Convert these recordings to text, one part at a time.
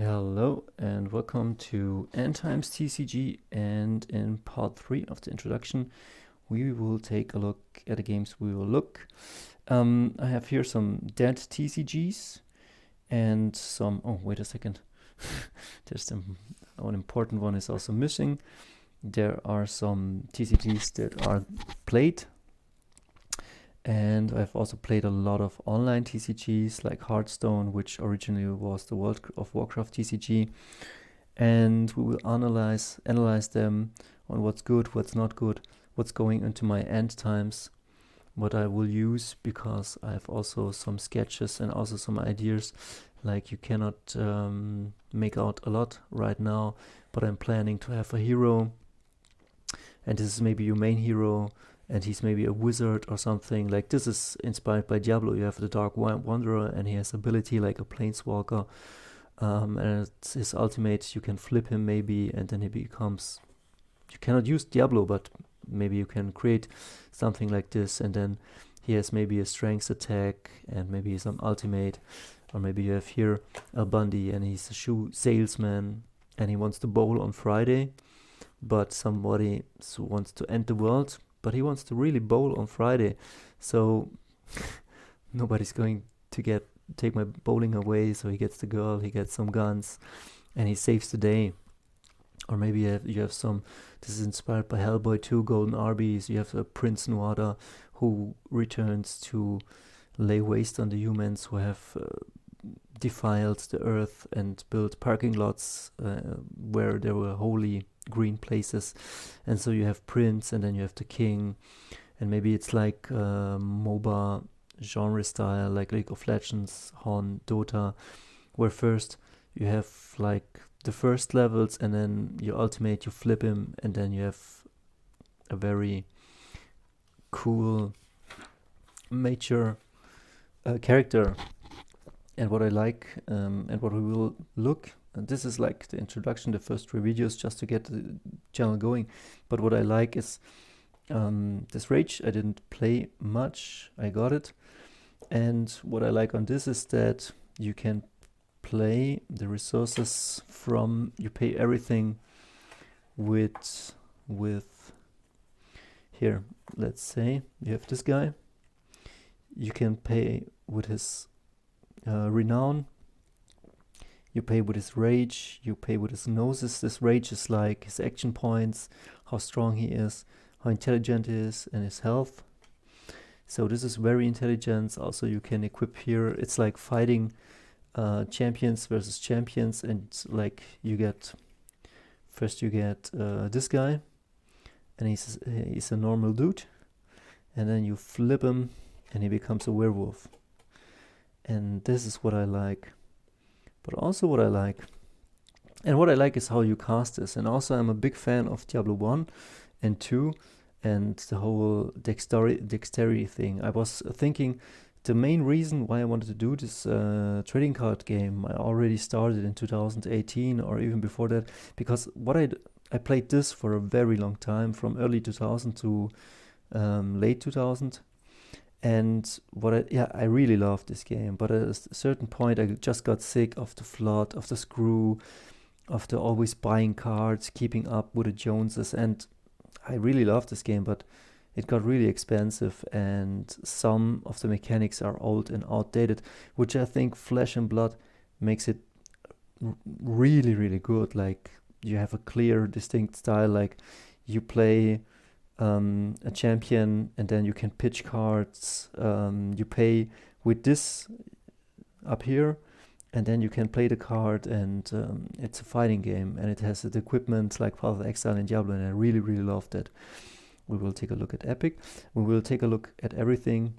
Hello and welcome to ENDTIMES TCG, and in part 3 of the introduction we will take a look at the games we will look. I have here some dead TCGs and some... oh, wait a second. There's one important one is also missing. There are some TCGs that are played, and I've also played a lot of online TCGs like Heartstone, which originally was the World of Warcraft TCG, and we will analyze them on what's good, what's not good, what's going into my end times, what I will use, because I have also some sketches and also some ideas. Like, you cannot make out a lot right now, but I'm planning to have a hero, and this is maybe your main hero, and he's maybe a wizard or something. Like, this is inspired by Diablo. You have the Dark Wanderer, and he has ability like a planeswalker, and it's his ultimate. You can flip him maybe, and then he becomes... you cannot use Diablo, but maybe you can create something like this, and then he has maybe a strength attack and maybe some ultimate. Or maybe you have here a Bundy, and he's a shoe salesman, and he wants to bowl on Friday, but somebody wants to end the world, but he wants to really bowl on Friday, so nobody's going to take my bowling away. So he gets the girl, he gets some guns, and he saves the day. Or maybe you have some... this is inspired by Hellboy 2, Golden Arby's. You have a Prince Nuada who returns to lay waste on the humans who have defiled the earth and built parking lots where there were holy green places. And so you have Prince, and then you have the King, and maybe it's like MOBA genre style, like League of Legends, HON, Dota, where first you have like the first levels, and then your ultimate, you flip him, and then you have a very cool major character. And what I like, and what we will look, and this is like the introduction, the first 3 videos, just to get the channel going. But what I like is this Rage. I didn't play much, I got it. And what I like on this is that you can play the resources from... you pay everything with here, let's say you have this guy. You can pay with his renown, you pay with his rage, you pay with his gnosis. This rage is like his action points, how strong he is, how intelligent he is, and his health. So this is very intelligent. Also, you can equip here. It's like fighting champions versus champions, and like you get this guy, and he's a normal dude, and then you flip him and he becomes a werewolf. And this is what I like. But also what I like is how you cast this. And also I'm a big fan of Diablo 1 and 2 and the whole dexterity thing. I was thinking the main reason why I wanted to do this trading card game, I already started in 2018 or even before that, because I played this for a very long time, from early 2000 to late 2000. And I really loved this game, but at a certain point I just got sick of the flood, of the screw, of the always buying cards, keeping up with the Joneses. And I really loved this game, but it got really expensive, and some of the mechanics are old and outdated, which I think Flesh and Blood makes it really, really good. Like, you have a clear, distinct style. Like, you play a champion, and then you can pitch cards. You pay with this up here, and then you can play the card, and it's a fighting game, and it has the equipment like Path of Exile and Diablo, and I really, really loved that. We will take a look at Epic. We will take a look at everything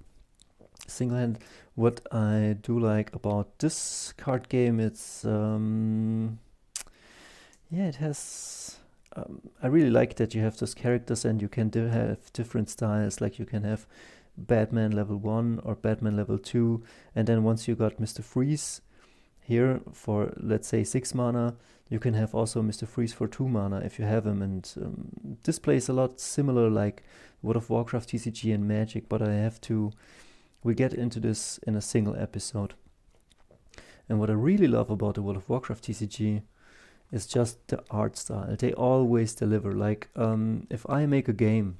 single-handed. What I do like about this card game, it's it has... I really like that you have those characters, and you can have different styles. Like, you can have Batman level 1 or Batman level 2, and then once you got Mr. Freeze here for, let's say, 6 mana, you can have also Mr. Freeze for 2 mana if you have him. And this plays a lot similar like World of Warcraft TCG and Magic, but we'll get into this in a single episode. And what I really love about the World of Warcraft TCG is just the art style. They always deliver. Like, if I make a game,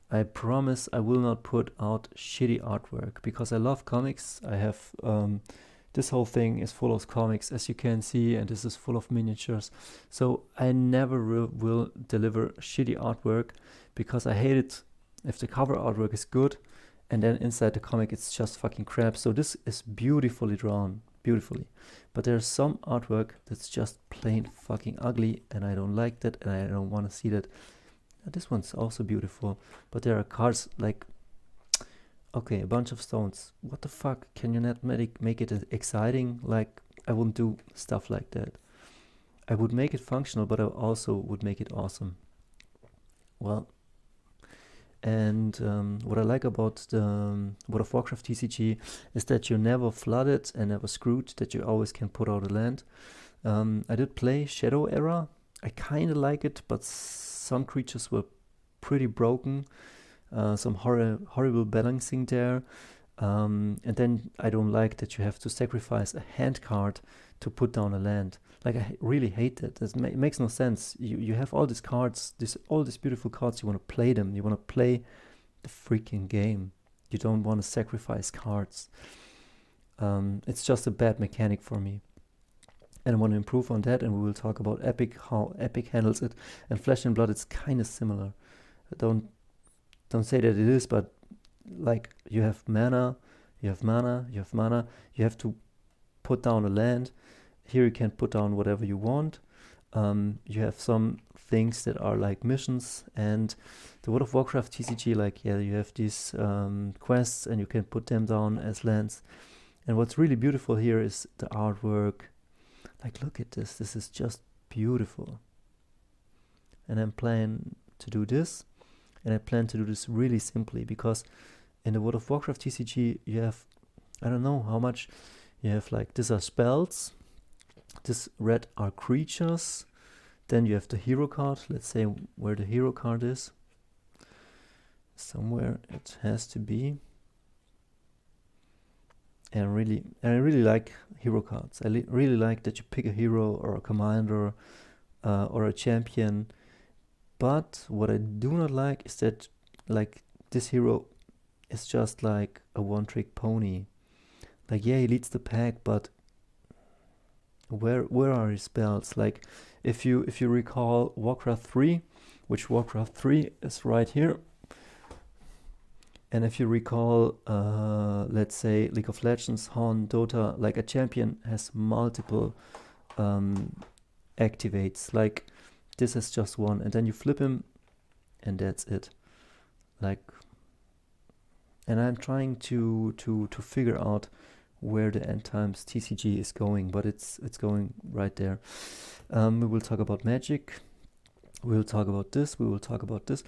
I promise I will not put out shitty artwork, because I love comics. I have, this whole thing is full of comics, as you can see, and this is full of miniatures. So I never will deliver shitty artwork, because I hate it if the cover artwork is good and then inside the comic it's just fucking crap. So this is beautifully drawn, beautifully. But there's some artwork that's just plain fucking ugly, and I don't like that, and I don't want to see that. This one's also beautiful, but there are cards like, okay, a bunch of stones. What the fuck? Can you not make it exciting? Like, I wouldn't do stuff like that. I would make it functional, but I also would make it awesome. Well, and what I like about the World of Warcraft TCG is that you're never flooded and never screwed, that you always can put out a land. I did play Shadow Era. I kind of like it, but some creatures were pretty broken. Some horrible balancing there. And then I don't like that you have to sacrifice a hand card to put down a land. Like, I really hate that. It makes no sense. You have all these cards, all these beautiful cards. You want to play them. You want to play the freaking game. You don't want to sacrifice cards. It's just a bad mechanic for me. And I want to improve on that, and we will talk about Epic, how Epic handles it. And Flesh and Blood, it's kind of similar. Don't say that it is, but like, you have mana, you have to put down a land. Here you can put down whatever you want. You have some things that are like missions, and the World of Warcraft TCG, like, yeah, you have these quests, and you can put them down as lands. And what's really beautiful here is the artwork. Like, look at this. This is just beautiful. And I'm planning to do this. And I plan to do this really simply, because in the World of Warcraft TCG, you have, I don't know how much, you have like, these are spells, this red are creatures, then you have the hero card. Let's say where the hero card is. Somewhere it has to be. And I really like hero cards. I really like that you pick a hero or a commander or a champion. But what I do not like is that, like, this hero is just like a one-trick pony. Like, yeah, he leads the pack, but where are his spells? Like, if you recall Warcraft 3, which Warcraft 3 is right here. And if you recall, let's say League of Legends, HON, Dota, like, a champion has multiple activates. Like, this is just one, and then you flip him, and that's it. Like, and I'm trying to figure out where the End Times TCG is going, but it's going right there. We will talk about Magic. We will talk about this. We will talk about this.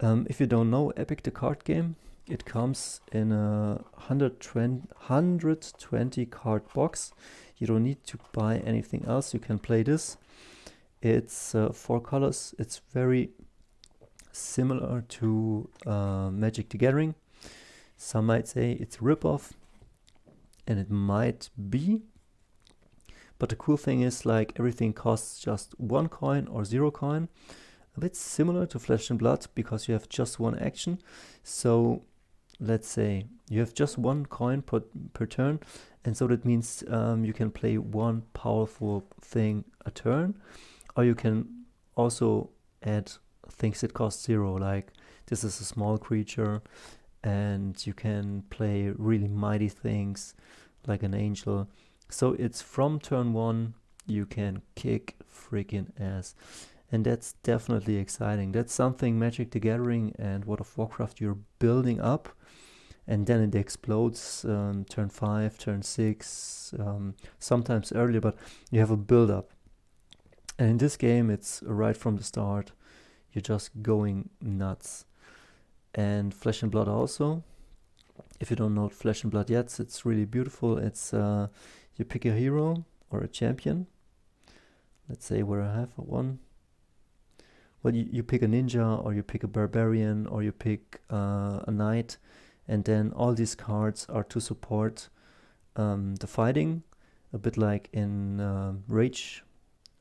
If you don't know Epic, the card game, it comes in a 120 card box. You don't need to buy anything else. You can play this. It's 4 colors. It's very similar to Magic the Gathering. Some might say it's a ripoff, and it might be. But the cool thing is, like, everything costs just 1 coin or 0 coin. A bit similar to Flesh and Blood, because you have just one action. So let's say you have just 1 coin per turn, and so that means you can play one powerful thing a turn. Or you can also add things that cost 0, like this is a small creature, and you can play really mighty things like an angel. So it's from turn 1, you can kick freaking ass. And that's definitely exciting. That's something Magic the Gathering and World of Warcraft, you're building up, and then it explodes turn 5, turn 6, sometimes earlier, but you have a build up. And in this game, it's right from the start. You're just going nuts. And Flesh and Blood also. If you don't know Flesh and Blood yet, it's really beautiful. It's you pick a hero or a champion. Let's say where I have one. Well, you pick a ninja, or you pick a barbarian, or you pick a knight. And then all these cards are to support the fighting. a bit like in Rage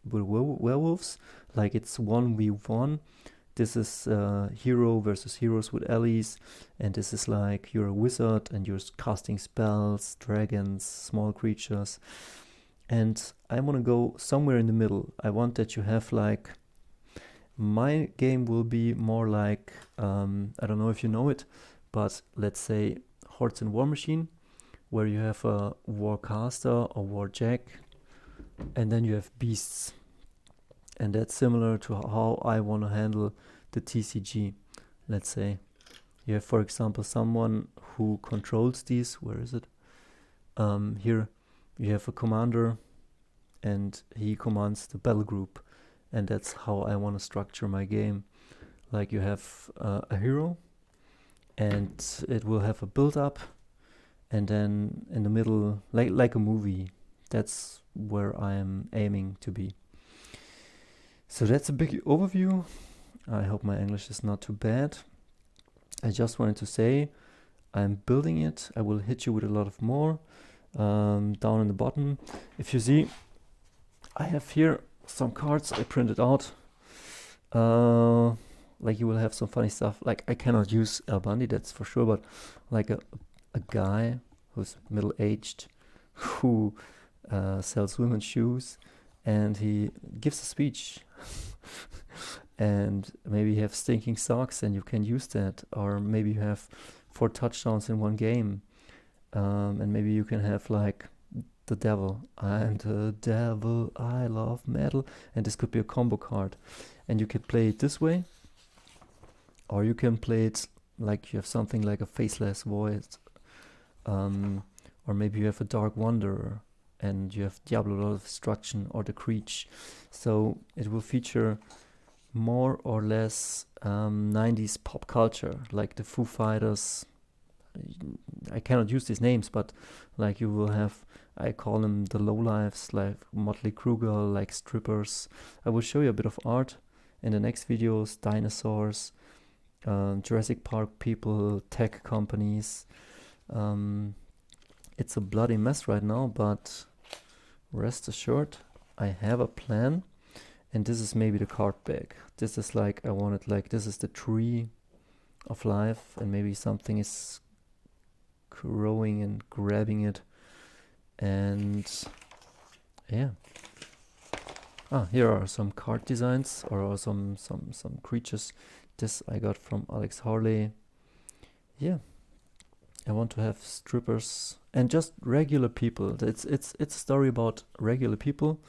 with werewolves, like it's 1v1. This is hero versus heroes with allies, and this is like you're a wizard and you're casting spells, dragons, small creatures. And I want to go somewhere in the middle. I want that you have like, my game will be more like, I don't know if you know it, but let's say Heartstone War Machine, where you have a Warcaster or Warjack, and then you have beasts. And that's similar to how I want to handle the TCG. Let's say you have, for example, someone who controls these. Where is it? Here you have a commander, and he commands the battle group. And that's how I want to structure my game. Like you have a hero, and it will have a build-up, and then in the middle, like a movie. That's where I am aiming to be. So that's a big overview. I hope my English is not too bad. I just wanted to say I'm building it. I will hit you with a lot of more down in the bottom. If you see, I have here some cards I printed out. Like you will have some funny stuff. Like I cannot use El Bundy, that's for sure, but like a guy who's middle-aged who sells women's shoes, and he gives a speech. And maybe you have stinking socks and you can use that, or maybe you have 4 touchdowns in one game, and maybe you can have like the devil. I'm the devil, I love metal, and this could be a combo card, and you could play it this way, or you can play it like you have something like a faceless void, or maybe you have a dark wanderer and you have Diablo Lord of Destruction or the Creech. So it will feature more or less 90s pop culture, like the Foo Fighters. I cannot use these names, but like you will have, I call them the lowlifes, like Motley Crue, like strippers. I will show you a bit of art in the next videos. Dinosaurs, Jurassic Park people, tech companies. It's a bloody mess right now, but rest assured, I have a plan. And this is maybe the card bag. This is like, I want it like, this is the tree of life, and maybe something is growing and grabbing it. And yeah. Here are some card designs, or some creatures. This I got from Alex Harley. Yeah. I want to have strippers and just regular people. It's a story about regular people.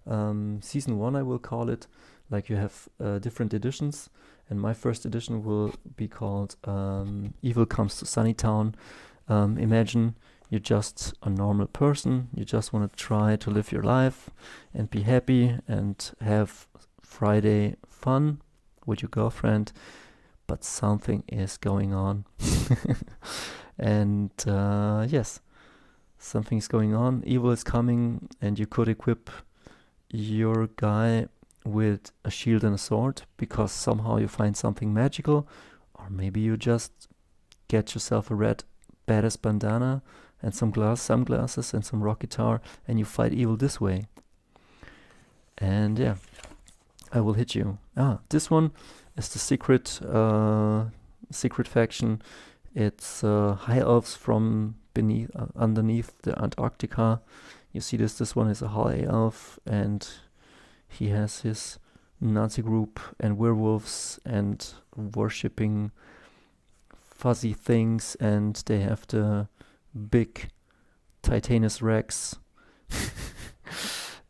Season 1 I will call it. Like you have different editions, and my first edition will be called Evil Comes to Sunnytown. Imagine you're just a normal person. You just want to try to live your life and be happy and have Friday fun with your girlfriend, but something is going on. And yes, something's going on. Evil is coming, and you could equip your guy with a shield and a sword because somehow you find something magical, or maybe you just get yourself a red badass bandana and some sunglasses and some rock guitar, and you fight evil this way. And yeah, I will hit you. This one is the secret faction. It's high elves from underneath the Antarctica. You see this one is a high elf, and he has his Nazi group and werewolves and worshipping fuzzy things, and they have the big Titanus Rex.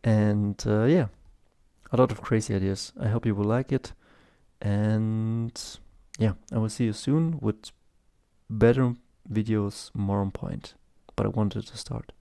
And yeah, a lot of crazy ideas. I hope you will like it, and yeah, I will see you soon with better videos, more on point. But I wanted to start.